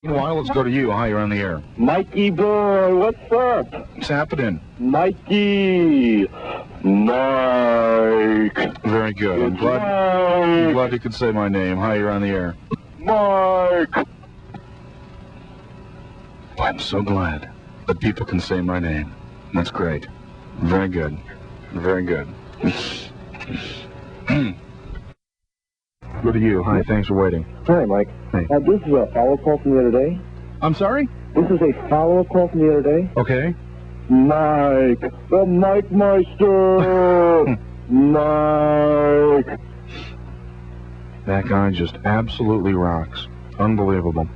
Meanwhile, let's go to you. Hi, you're on the air. Mikey boy, what's up? What's happening? Mikey. Mike. Very good. I'm glad you could say my name. Hi, you're on the air. Mike. I'm so glad that people can say my name. That's great. Very good. Very good. Go to you. Hi, thanks for waiting. Hi, Mike. Hey. This is a follow-up call from the other day. I'm sorry? This is a follow-up call from the other day. Okay. Mike. The Mike Meister. Mike. That guy just absolutely rocks. Unbelievable.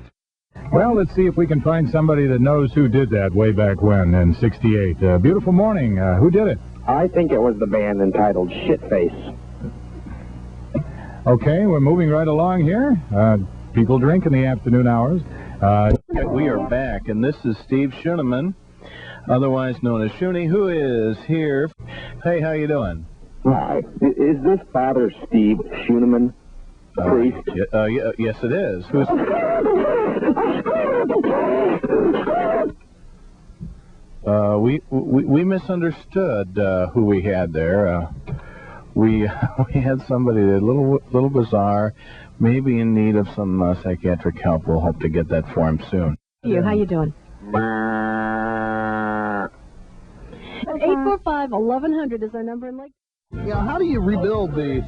Well, let's see if we can find somebody that knows who did that way back when in '68. Beautiful morning. Who did it? I think it was the band entitled Shitface. Okay, we're moving right along here. People drink in the afternoon hours. We are back, and this is Steve Schoeneman, otherwise known as Shoonie, who is here. Hey, how you doing? Hi. Is this Father Steve Schoeneman? Priest? Yes, it is. Who's... We misunderstood who we had there. We had somebody a little bizarre, maybe in need of some psychiatric help. We'll hope to get that for him soon. How you doing? 845-1100 is our number in Lake. Yeah, how do you rebuild the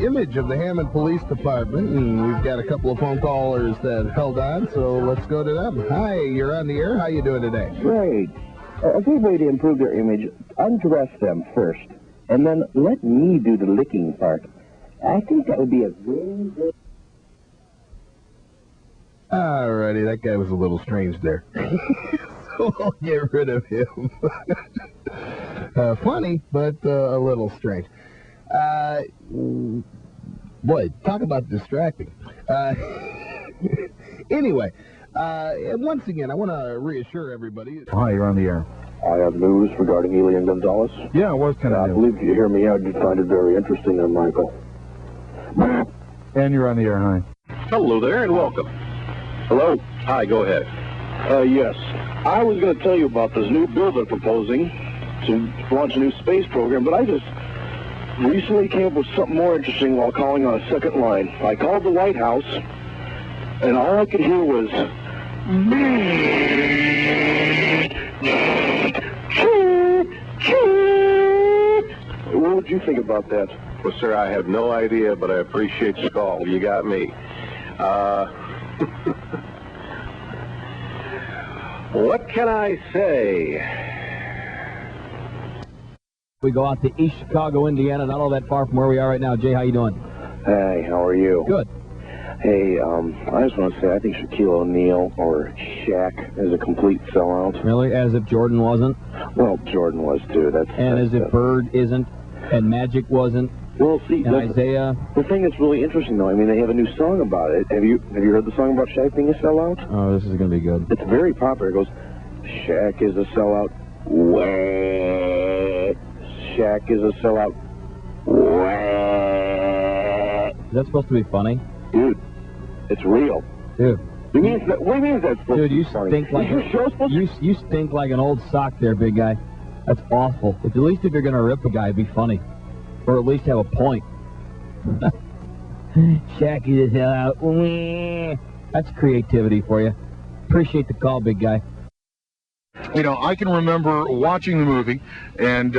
image of the Hammond Police Department? And we've got a couple of phone callers that held on, so let's go to them. Hi, you're on the air. How you doing today? Great. A good way to improve their image, undress them first, and then let me do the licking part. I think that would be a very good... Alrighty, that guy was a little strange there. So I'll get rid of him. Funny, but a little strange. Boy, talk about distracting. Anyway, once again, I want to reassure everybody. Hi, you're on the air. I have news regarding Elian Gonzalez. Yeah, it was kind of I believe if you hear me out, you'd find it very interesting there, Michael. And you're on the air. Hi. Hello there, and welcome. Hello? Hi, go ahead. Yes. I was going to tell you about this new bill they're proposing to launch a new space program, but I just recently came up with something more interesting while calling on a second line. I called the White House, and all I could hear was... What would you think about that? Well, sir, I have no idea, but I appreciate the call. You got me. What can I say? We go out to East Chicago, Indiana, not all that far from where we are right now. Jay, how you doing? Hey, how are you? Good. Hey, I just want to say I think Shaquille O'Neal or Shaq is a complete sellout. Really? As if Jordan wasn't? Well, Jordan was too. As if Bird isn't, and Magic wasn't. Well, see, and Isaiah. The thing that's really interesting, though, I mean, they have a new song about it. Have you heard the song about Shaq being a sellout? Oh, this is going to be good. It's very popular. It goes, Shaq is a sellout. Wah. Shaq is a sellout. Wah. Is that supposed to be funny? Dude, it's real. Dude. What do you mean that's supposed Dude, to you be funny? stink like you stink like an old sock there, big guy. That's awful. At least if you're going to rip a guy, it'd be funny. Or at least have a point. Shaq is a sellout. That's creativity for you. Appreciate the call, big guy. You know, I can remember watching the movie and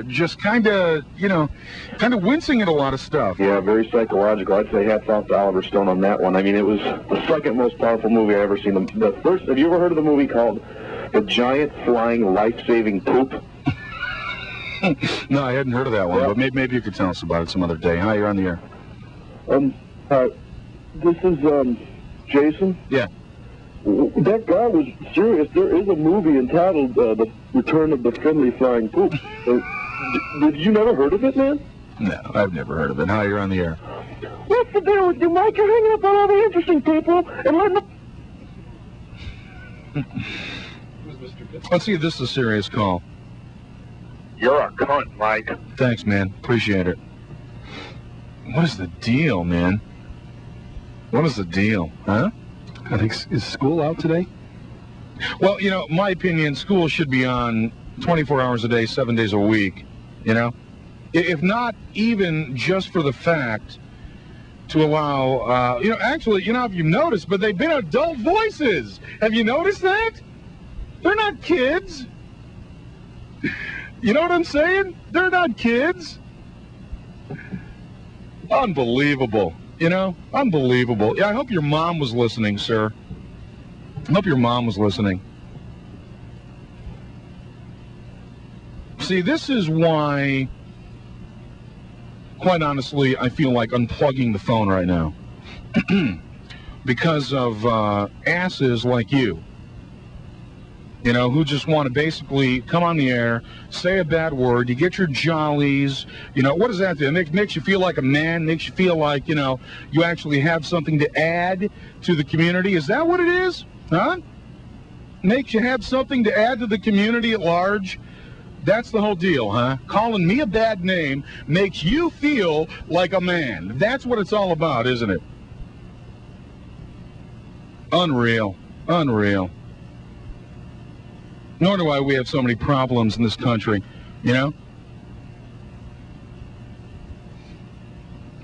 just kind of wincing at a lot of stuff. Yeah, very psychological. I'd say hats off to Oliver Stone on that one. I mean, it was the second most powerful movie I've ever seen. The first, have you ever heard of the movie called The Giant Flying Life-Saving Poop? No, I hadn't heard of that one, but maybe you could tell us about it some other day. Hi, you're on the air. This is, Jason? Yeah. That guy was serious. There is a movie entitled The Return of the Friendly Flying Poop. Did you never heard of it, man? No, I've never heard of it. Hi, you're on the air. What's the deal with you, Mike? You're hanging up on all the interesting people and letting them... Let's see if this is a serious call. You're a cunt, Mike. Thanks, man. Appreciate it. What is the deal, man? What is the deal, huh? I think, is school out today? Well, you know, my opinion, school should be on 24 hours a day, 7 days a week, you know? If not even just for the fact to allow, you know, actually, you know, if you've noticed, but they've been adult voices. Have you noticed that? They're not kids. You know what I'm saying? They're not kids. Unbelievable. You know? Unbelievable. Yeah, I hope your mom was listening, sir. I hope your mom was listening. See, this is why, quite honestly, I feel like unplugging the phone right now. Because of asses like you. You know, who just want to basically come on the air, say a bad word, you get your jollies, you know, what does that do? It makes you feel like a man, makes you feel like, you know, you actually have something to add to the community. Is that what it is? Huh? Makes you have something to add to the community at large? That's the whole deal, huh? Calling me a bad name makes you feel like a man. That's what it's all about, isn't it? Unreal. Unreal. Nor do I we have so many problems in this country, you know?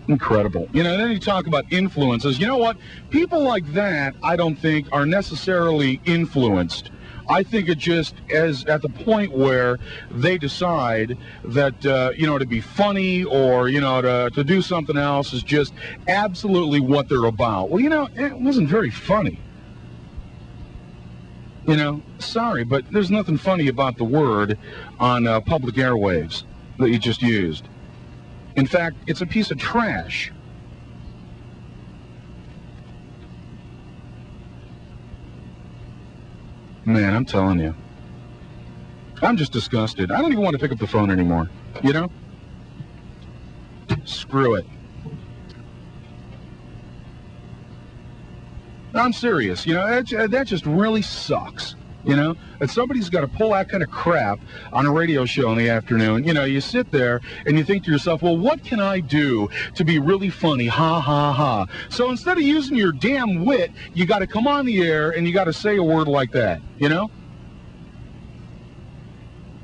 Incredible. You know, then you talk about influences. You know what? People like that, I don't think, are necessarily influenced. I think it just is at the point where they decide that, you know, to be funny or, you know, to do something else is just absolutely what they're about. Well, you know, it wasn't very funny. You know, sorry, but there's nothing funny about the word on public airwaves that you just used. In fact, it's a piece of trash. Man, I'm telling you. I'm just disgusted. I don't even want to pick up the phone anymore, you know? Screw it. I'm serious, you know, that just really sucks, you know, that somebody's got to pull that kind of crap on a radio show in the afternoon. You know, you sit there and you think to yourself, well, what can I do to be really funny? Ha, ha, ha. So instead of using your damn wit, you got to come on the air and you got to say a word like that, you know?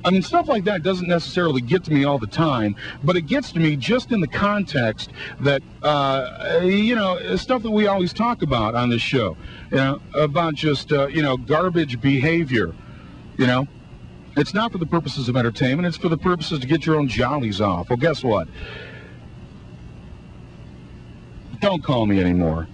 I mean, stuff like that doesn't necessarily get to me all the time, but it gets to me just in the context that, you know, stuff that we always talk about on this show, you know, about just, you know, garbage behavior, you know. It's not for the purposes of entertainment, it's for the purposes to get your own jollies off. Well, guess what? Don't call me anymore.